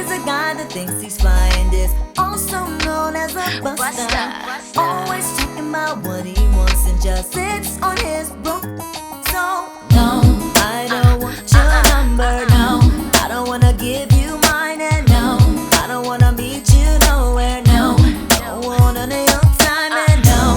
is a guy that thinks he's fly and is also known as a buster. Always talking about what he wants and just sits on his broke. So no, I don't want your number. No, I don't wanna give you mine. And no, I don't wanna meet you nowhere. No, don't want none of your time. And no,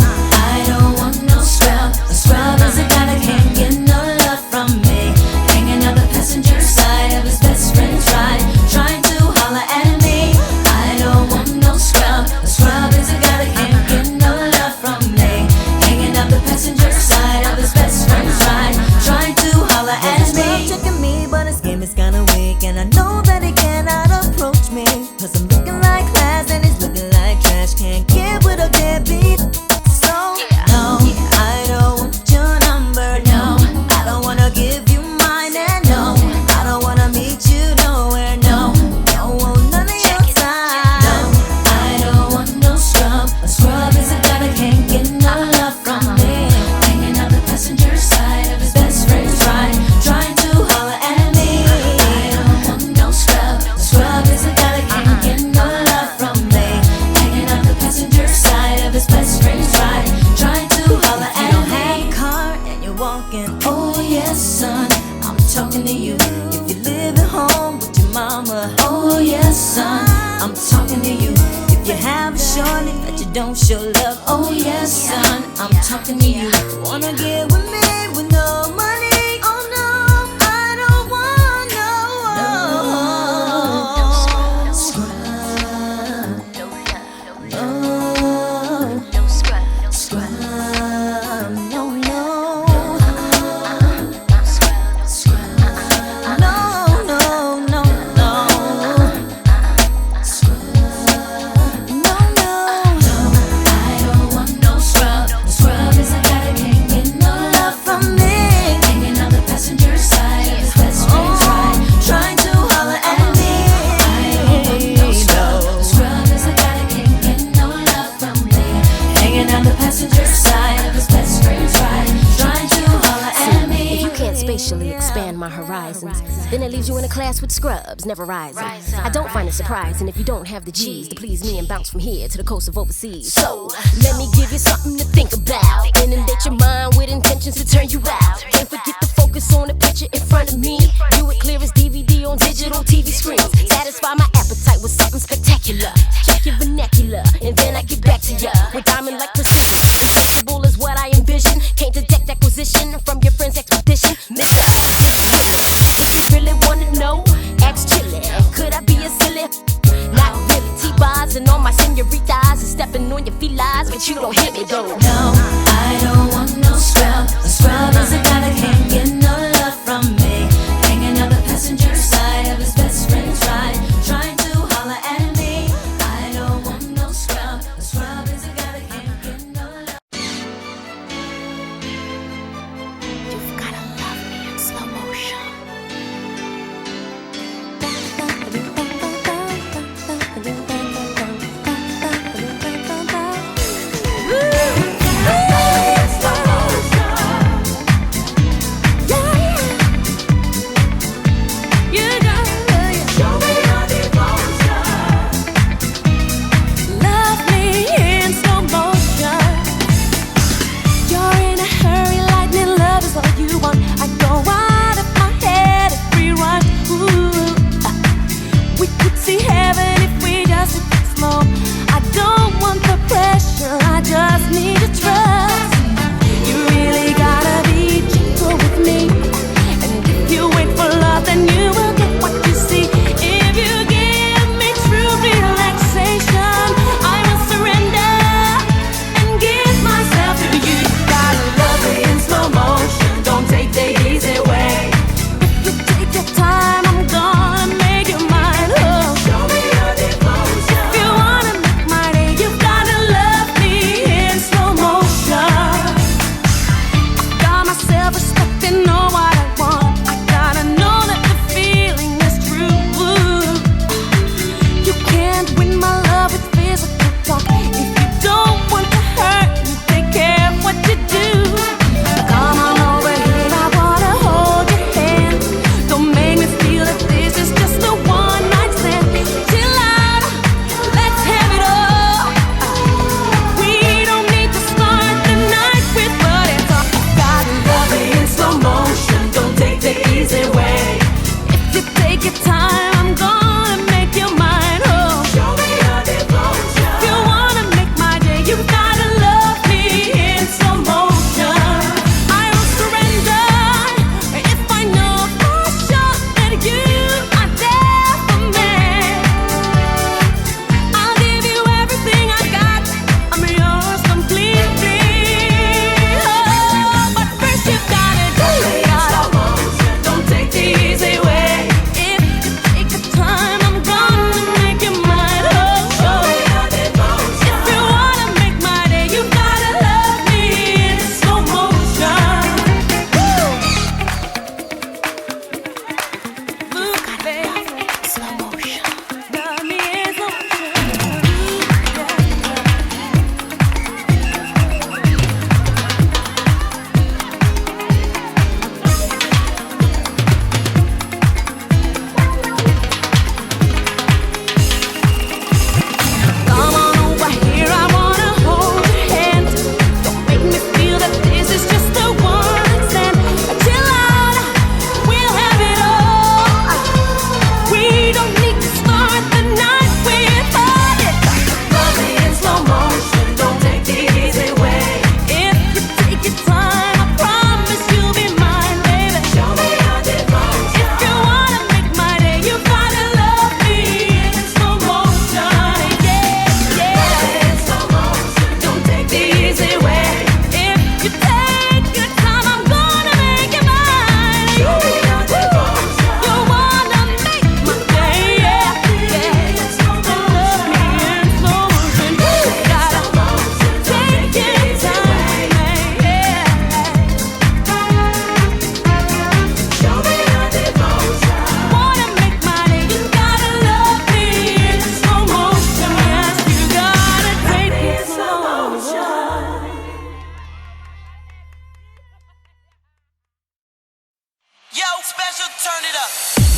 I don't want no scrub. A scrub is a guy that can't get no love from me. Hanging out the passenger side of his best friend's ride, trying to holler at me. I don't want no scrub. A scrub is a guy that can't get no love from me. Hanging out the passenger side of his best friend's ride, trying to holler at me. Checking me, but his game is kinda weak, and I know that he cannot approach me, 'cause I'm looking like class and he's looking like trash. Can't get with a deadbeat. So no, I don't want your number. No, I don't wanna give you mine. And no, I don't wanna meet you nowhere. No, don't want none of your time. No, I don't want no scrub. A scrub is a guy that can't get no love from me. Hanging out the passenger side of his best friend's ride, trying to holler at me. I don't want no scrub. A scrub is a guy that can't get no love from me. Hanging out the passenger side of his best friend's ride, trying to holler at me. You don't have a car and you're walking. Oh yes, son, I'm talking to you. If you live at home with your mama. Oh yes, son, I'm talking to you. If you have a shorty that you don't show love. Oh yes, son, I'm talking to you. Wanna get with me with no money? Oh no, I don't want no scrub. No scrub. No, no. Scrub. No, no, no, no. Scrub. No, no. I don't want no scrub. A scrub is a guy that can't get no love from me. Hanging on the passenger side of his best friend's ride, trying to holler at me. I don't want no scrub. A scrub is a guy that can't get no love from me. Hanging on the passenger side of his best friend's ride, trying to holler at me. If you can't spatially expand my horizons, then it leaves you in a class with scrubs, never rising. I don't find it surprising if you don't have the G's to please me and bounce from here to the coast of overseas. So, let me give you something to think about. Inundate your mind with intentions to turn you out. Don't forget to focus on the picture in front of me. Do it clear as DVD on digital TV screens. Satisfy my appetite with something spectacular. Check your vernacular, and then I get back to ya with diamond-like precision. Impossible is what I envision. Can't detect acquisition from your friend's expedition. Mister, if you really wanna know, ask Chili. Could I be a silly? Not really. T-bars and all my senoritas and stepping on your felines, but you don't hit me though. No, I don't want no scrub. A scrub is a guy that can't get no love from me. Hanging out the passenger side of his best friend's ride, trying to holler at me. I don't want no scrub. A scrub is a guy that can't get no love. You've gotta love me in slow motion. Woo!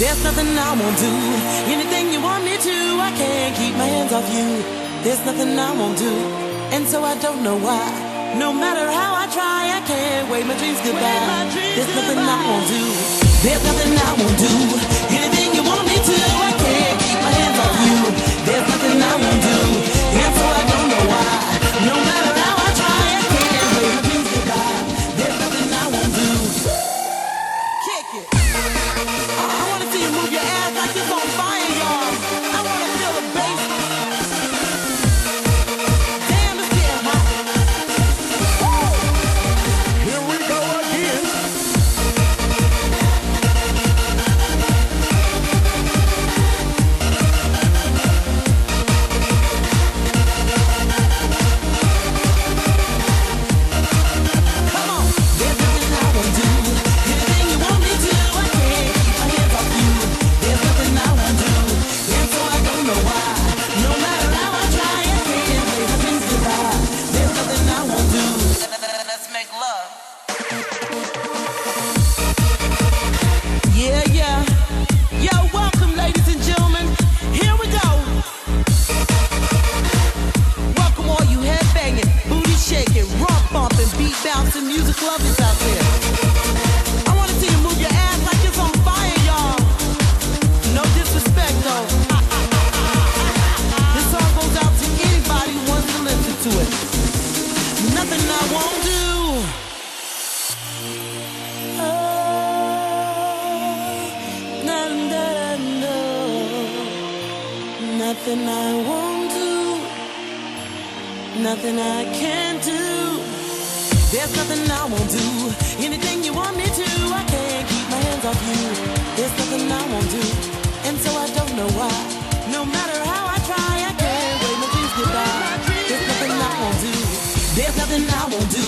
There's nothing I won't do. Anything you want me to, I can't keep my hands off you. There's nothing I won't do, and so I don't know why. No matter how I try, I can't wave my dreams goodbye. There's nothing I won't do. There's nothing I won't do. Anything you want me to, I can't keep my hands off you. There's nothing I won't do, and so I don't know why. No matter how I try, I can't wave my dreams goodbye. There's nothing I won't do. Kick it. I wanna see you move your ass like it's on fire, y'all. I wanna feel the bass. Damn, it's getting hot. Woo! Here we go again. Come on. There's nothing I won't do. Anything you want me to, I can't keep my hands off you. There's nothing I won't do, and so I don't know why. No matter how I try, I can't wave my dreams goodbye. There's nothing I won't do. Let's make love. Yeah, yeah. Yo, welcome, ladies and gentlemen. Here we go. Welcome all you headbanging, booty shaking, rump bumping, beat bouncing, music lovers out there. I wanna see you move your ass like it's on fire, y'all. No disrespect though. This song goes out to anybody who wants to listen to it. Nothing I won't do. Oh, nothing that I know. Nothing I won't do. Nothing I can't do. There's nothing I won't do. Anything you want me to, I can't keep my hands off you. There's nothing I won't do, and so I don't know why. No matter how I try, I can't wave my dreams goodbye. There's nothing I won't do. There's nothing I won't do.